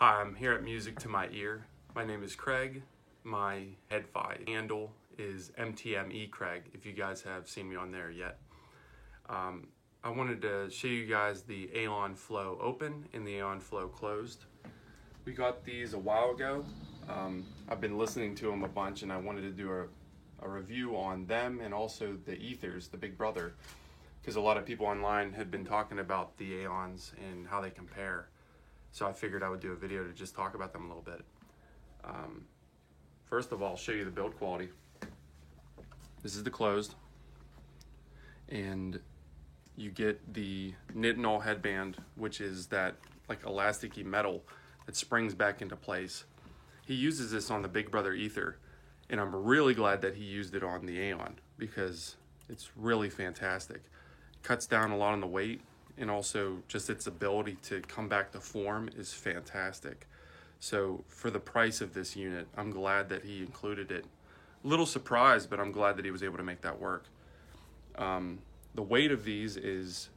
Hi, I'm here at Music to My Ear. My name is Craig. My HeadFi handle is MTME Craig, if you guys have seen me on there yet. I wanted to show you guys the Aeon Flow Open and the Aeon Flow Closed. We got these a while ago. I've been listening to them a bunch and I wanted to do a review on them and also the Ethers, the Big Brother, because a lot of people online had been talking about the Aeons and how they compare. So I figured I would do a video to just talk about them a little bit. First of all, I'll show you the build quality. This is the closed, and you get the Nitinol headband, which is that like elasticy metal that springs back into place. He uses this on the Big Brother Ether, and I'm really glad that he used it on the Aeon because it's really fantastic. Cuts down a lot on the weight, and also just its ability to come back to form is fantastic. So for the price of this unit, I'm glad that he included it. A little surprised, but I'm glad that he was able to make that work. The weight of these is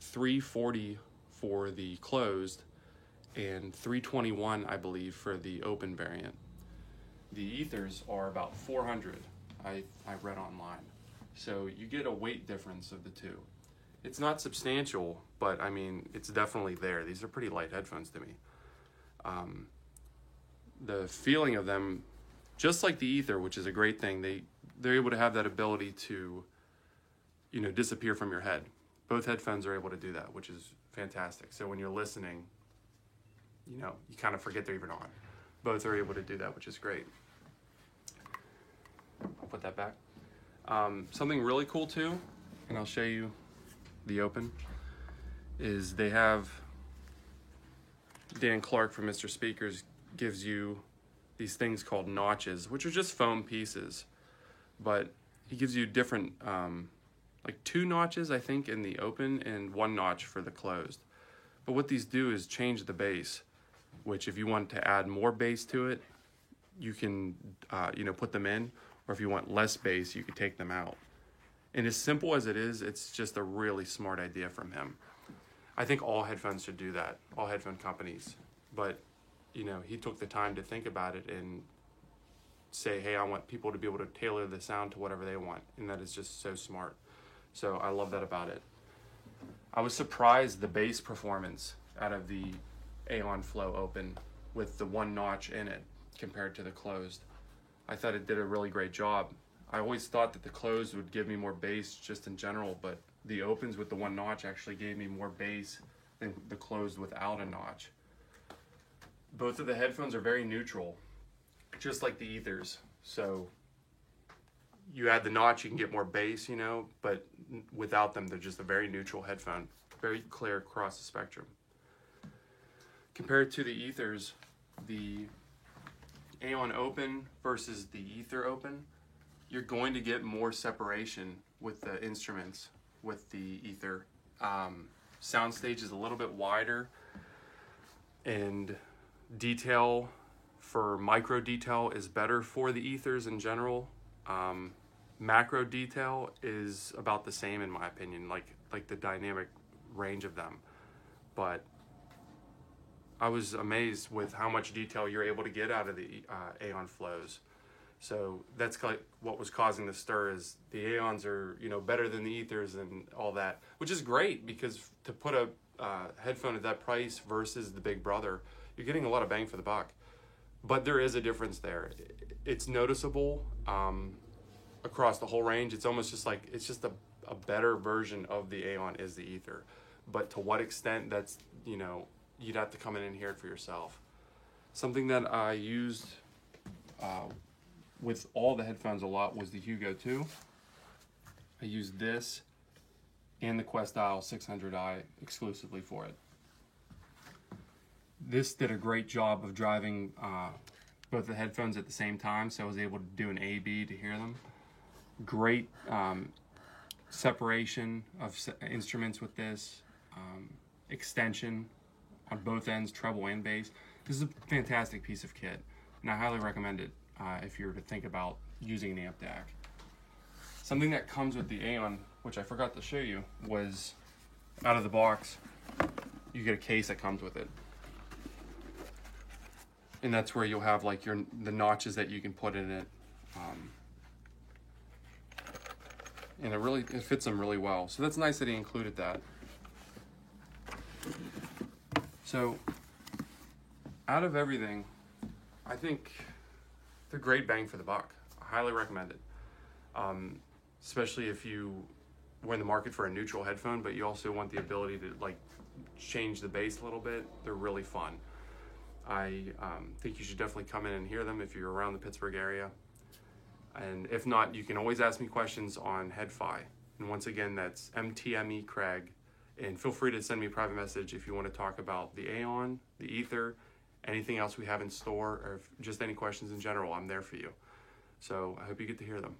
340 for the closed and 321, I believe, for the open variant. The Ethers are about 400, I read online. So you get a weight difference of the two. It's not substantial, but I mean, it's definitely there. These are pretty light headphones to me. The feeling of them, just like the Ether, which is a great thing, they're able to have that ability to, disappear from your head. Both headphones are able to do that, which is fantastic. So when you're listening, you kind of forget they're even on. Both are able to do that, which is great. I'll put that back. Something really cool too, and I'll show you the open, is they have Dan Clark from Mr. Speakers gives you these things called notches, which are just foam pieces, but he gives you different like 2 notches I think in the open and 1 notch for the closed. But what these do is change the bass, which if you want to add more bass to it, you can put them in, or if you want less bass, you could take them out. And as simple as it is, it's just a really smart idea from him. I think all headphones should do that, all headphone companies. But, he took the time to think about it and say, hey, I want people to be able to tailor the sound to whatever they want. And that is just so smart. So I love that about it. I was surprised the bass performance out of the Aeon Flow Open with the 1 notch in it compared to the closed. I thought it did a really great job. I always thought that the closed would give me more bass just in general, but the opens with the 1 notch actually gave me more bass than the closed without a notch. Both of the headphones are very neutral, just like the Ethers. So you add the notch, you can get more bass, but without them, they're just a very neutral headphone, very clear across the spectrum. Compared to the Ethers, the Aeon Open versus the Ether Open, you're going to get more separation with the instruments with the Ether. Soundstage is a little bit wider, and detail for micro detail is better for the Ethers in general. Macro detail is about the same in my opinion, like the dynamic range of them. But I was amazed with how much detail you're able to get out of the Aeon Flows. So that's what was causing the stir, is the Aeons are, better than the Ethers and all that, which is great because to put a headphone at that price versus the Big Brother, you're getting a lot of bang for the buck. But there is a difference there. It's noticeable across the whole range. It's almost just like, it's just a better version of the Aeon is the Ether. But to what extent, that's, you'd have to come in and hear it for yourself. Something that I used with all the headphones a lot was the Hugo 2. I used this and the Questyle 600i exclusively for it. This did a great job of driving both the headphones at the same time, so I was able to do an A-B to hear them. Great separation of instruments with this, extension on both ends, treble and bass. This is a fantastic piece of kit, and I highly recommend it if you were to think about using an amp DAC. Something that comes with the Aeon, which I forgot to show you, was out of the box, you get a case that comes with it. And that's where you'll have like the notches that you can put in it. And it fits them really well. So that's nice that he included that. So out of everything, I think they're great bang for the buck. I highly recommend it. Especially if we're in the market for a neutral headphone, but you also want the ability to like change the bass a little bit. They're really fun. I think you should definitely come in and hear them if you're around the Pittsburgh area. And if not, you can always ask me questions on HeadFi. And once again, that's MTME Craig. And feel free to send me a private message if you want to talk about the Aeon, the Ether, anything else we have in store, or just any questions in general. I'm there for you. So I hope you get to hear them.